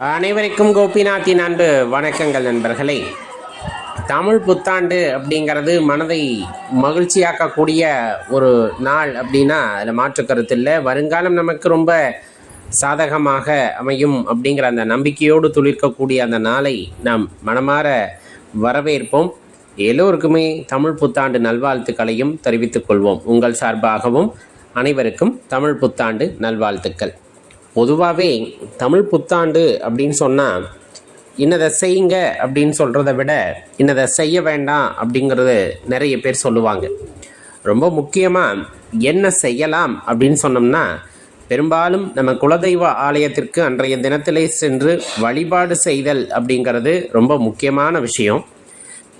அனைவருக்கும் கோபிநாத்தின் அன்பு வணக்கங்கள் நண்பர்களே. தமிழ் புத்தாண்டு அப்படிங்கிறது மனதை மகிழ்ச்சியாக்கக்கூடிய ஒரு நாள் அப்படின்னா அதில் மாற்று கருத்து இல்லை. வருங்காலம் நமக்கு ரொம்ப சாதகமாக அமையும் அப்படிங்கிற அந்த நம்பிக்கையோடு துளிர்க்கக்கூடிய அந்த நாளை நாம் மனமாற வரவேற்போம். எல்லோருக்குமே தமிழ் புத்தாண்டு நல்வாழ்த்துக்களையும் தெரிவித்துக் கொள்வோம். உங்கள் சார்பாகவும் அனைவருக்கும் தமிழ் புத்தாண்டு நல்வாழ்த்துக்கள். பொதுவாகவே தமிழ் புத்தாண்டு அப்படின்னு சொன்னால் இன்னதை செய்யுங்க அப்படின்னு சொல்கிறத விட இன்னதை செய்ய வேண்டாம் அப்படிங்கிறது நிறைய பேர் சொல்லுவாங்க. ரொம்ப முக்கியமாக என்ன செய்யலாம் அப்படின்னு சொன்னோம்னா, பெரும்பாலும் நம்ம குலதெய்வ ஆலயத்திற்கு அன்றைய தினத்திலே சென்று வழிபாடு செய்தல் அப்படிங்கிறது ரொம்ப முக்கியமான விஷயம்.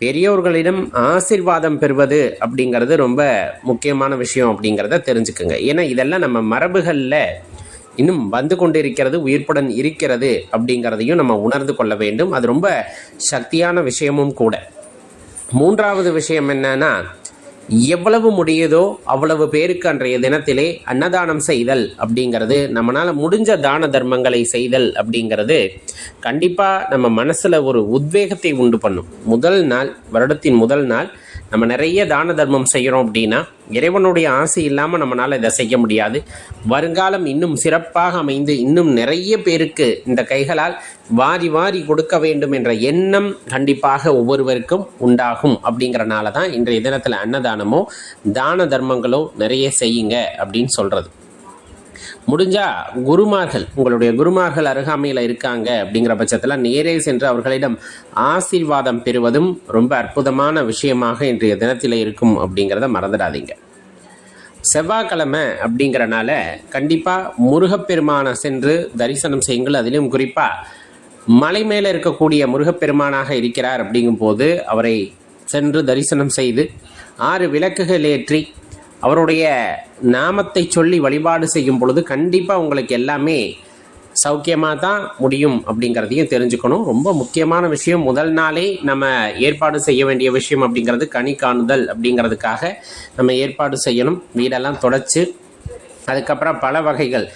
பெரியோர்களிடம் ஆசீர்வாதம் பெறுவது அப்படிங்கிறது ரொம்ப முக்கியமான விஷயம் அப்படிங்கிறத தெரிஞ்சுக்குங்க. ஏன்னா இதெல்லாம் நம்ம மரபுகளில் இன்னும் வந்து கொண்டு இருக்கிறது, உயிர்ப்புடன் இருக்கிறது அப்படிங்கிறதையும் நம்ம உணர்ந்து கொள்ள வேண்டும். அது ரொம்ப சக்தியான விஷயமும் கூட. மூன்றாவது விஷயம் என்னன்னா, எவ்வளவு முடியுதோ அவ்வளவு பேருக்கு அன்றைய தினத்திலே அன்னதானம் செய்தல் அப்படிங்கிறது, நம்மளால் முடிஞ்ச தான தர்மங்களை செய்தல் அப்படிங்கிறது கண்டிப்பாக நம்ம மனசில் ஒரு உத்வேகத்தை உண்டு பண்ணும். முதல் நாள், வருடத்தின் முதல் நாள் நம்ம நிறைய தான தர்மம் செய்கிறோம் அப்படின்னா இறைவனுடைய ஆசை இல்லாமல் நம்மளால் இதை செய்ய முடியாது. வருங்காலம் இன்னும் சிறப்பாக அமைந்து இன்னும் நிறைய பேருக்கு இந்த கைகளால் வாரி வாரி கொடுக்க வேண்டும் என்ற எண்ணம் கண்டிப்பாக ஒவ்வொருவருக்கும் உண்டாகும். அப்படிங்கிறனால தான் இன்றைய தினத்தில் அன்னதானமோ தான தர்மங்களோ நிறைய செய்யுங்க அப்படின்னு சொல்கிறது. முடிஞ்சால் குருமார்கள், உங்களுடைய குருமார்கள் அருகாமையில் இருக்காங்க அப்படிங்கிற பட்சத்தில் நேரே சென்று அவர்களிடம் ஆசீர்வாதம் பெறுவதும் ரொம்ப அற்புதமான விஷயமாக இன்றைய தினத்தில் இருக்கும் அப்படிங்கிறத மறந்துடாதீங்க. செவ்வாய்க்கிழமை அப்படிங்கிறனால கண்டிப்பாக முருகப்பெருமானை சென்று தரிசனம் செய்யுங்கள். அதிலும் குறிப்பாக மலை மேலே இருக்கக்கூடிய முருகப்பெருமானாக இருக்கிறார் அப்படிங்கும்போது அவரை சென்று தரிசனம் செய்து 6 விளக்குகள் ஏற்றி அவருடைய நாமத்தை சொல்லி வழிபாடு செய்யும் பொழுது கண்டிப்பாக உங்களுக்கு எல்லாமே சௌக்கியமாக தான் முடியும் அப்படிங்கிறதையும் தெரிஞ்சுக்கணும். ரொம்ப முக்கியமான விஷயம், முதல் நாளே நம்ம ஏற்பாடு செய்ய வேண்டிய விஷயம் அப்படிங்கிறது கனி காணுதல் அப்படிங்கிறதுக்காக நம்ம ஏற்பாடு செய்யணும். வீடெல்லாம் தொடச்சி அதுக்கப்புறம் பல வகைகள்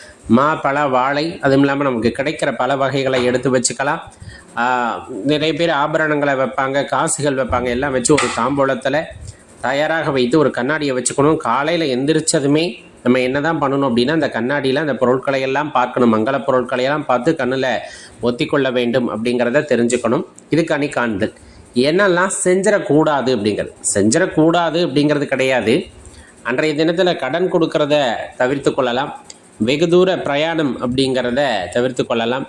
பழ வாழை, அதுவும் இல்லாமல் நமக்கு கிடைக்கிற பல வகைகளை எடுத்து வச்சுக்கலாம். நிறைய பேர் ஆபரணங்களை வைப்பாங்க, காசுகள் வைப்பாங்க, எல்லாம் வச்சு ஒரு தாம்பூலத்தில் தயாராக வைத்து ஒரு கண்ணாடியை வச்சுக்கணும். காலையில் எந்திரிச்சதுமே நம்ம என்ன தான் பண்ணணும் அப்படின்னா, அந்த கண்ணாடியில் அந்த பொருட்களை எல்லாம் பார்க்கணும். மங்கள பொருட்களையெல்லாம் பார்த்து கண்ணில் ஒத்திக்கொள்ள வேண்டும் அப்படிங்கிறத தெரிஞ்சுக்கணும். இது கனி காணுதல். என்னெல்லாம் செஞ்சிடக்கூடாது அப்படிங்கிறது கிடையாது. அன்றைய தினத்தில் கடன் கொடுக்கறத தவிர்த்து கொள்ளலாம். வெகு தூர பிரயாணம் அப்படிங்கிறத தவிர்த்து கொள்ளலாம்.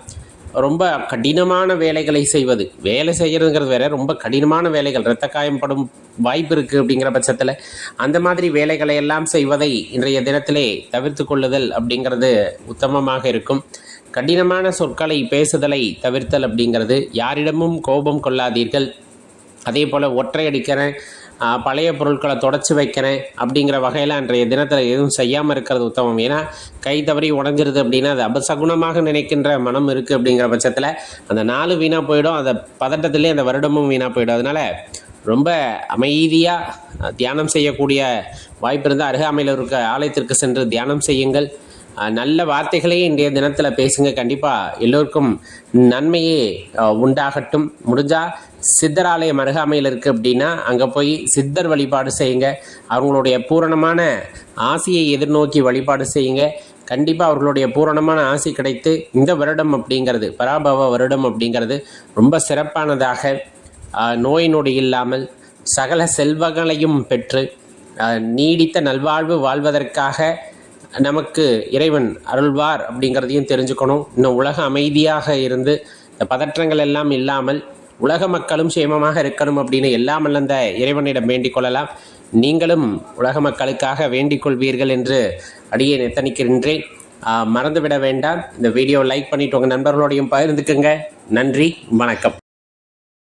ரொம்ப கடினமான வேலைகளை செய்வது, வேலை செய்கிறதுங்கிறது வேற, ரொம்ப கடினமான வேலைகள், இரத்த காயம்படும் வாய்ப்பு இருக்குது அப்படிங்கிற பட்சத்தில் அந்த மாதிரி வேலைகளை எல்லாம் செய்வதை இன்றைய தினத்திலே தவிர்த்து கொள்ளுதல் அப்படிங்கிறது உத்தமமாக இருக்கும். கடினமான சொற்களை பேசுதலை தவிர்த்தல் அப்படிங்கிறது, யாரிடமும் கோபம் கொள்ளாதீர்கள். அதே போல் ஒற்றையடிக்கிறேன், பழைய பொருட்களை தொடச்சி வைக்கிறேன் அப்படிங்கிற வகையில் அன்றைய தினத்தில் எதுவும் செய்யாமல் இருக்கிறது உத்தமம். ஏன்னா கை தவறி உடஞ்சிருது அப்படின்னா அது அபசகுணமாக நினைக்கின்ற மனம் இருக்குது. அப்படிங்கிற பட்சத்தில் அந்த நாள் வீணாக போயிடும், அந்த பதட்டத்திலே அந்த வருடமும் வீணாக போயிடும். அதனால் ரொம்ப அமைதியாக தியானம் செய்யக்கூடிய வாய்ப்பு இருந்தால் அருகாமையில் இருக்க ஆலயத்திற்கு சென்று தியானம் செய்யுங்கள். நல்ல வார்த்தைகளையே இன்றைய தினத்தில் பேசுங்க. கண்டிப்பாக எல்லோருக்கும் நன்மையே உண்டாகட்டும். முடிஞ்சால் சித்தர் ஆலயம் அருகாமையில் இருக்குது அப்படின்னா அங்கே போய் சித்தர் வழிபாடு செய்யுங்க. அவங்களுடைய பூரணமான ஆசையை எதிர்நோக்கி வழிபாடு செய்யுங்க. கண்டிப்பாக அவர்களுடைய பூரணமான ஆசை கிடைத்து இந்த வருடம் அப்படிங்கிறது, பராபவ வருடம் அப்படிங்கிறது ரொம்ப சிறப்பானதாக, நோய் நொடி இல்லாமல் சகல செல்வங்களையும் பெற்று நீடித்த நல்வாழ்வு வாழ்வதற்காக நமக்கு இறைவன் அருள்வார் அப்படிங்கிறதையும் தெரிஞ்சுக்கணும். இன்னும் உலக அமைதியாக இருந்து இந்த பதற்றங்கள் எல்லாம் இல்லாமல் உலக மக்களும் சேமமாக இருக்கணும் அப்படின்னு எல்லாம் அந்த இறைவனிடம் வேண்டிக் கொள்ளலாம். நீங்களும் உலக மக்களுக்காக வேண்டிக் கொள்வீர்கள் என்று அடியே எத்தனிக்கின்றேன். மறந்துவிட வேண்டாம். இந்த வீடியோ லைக் பண்ணிவிட்டு உங்கள் நண்பர்களோடையும் பகிர்ந்துக்குங்க. நன்றி, வணக்கம்.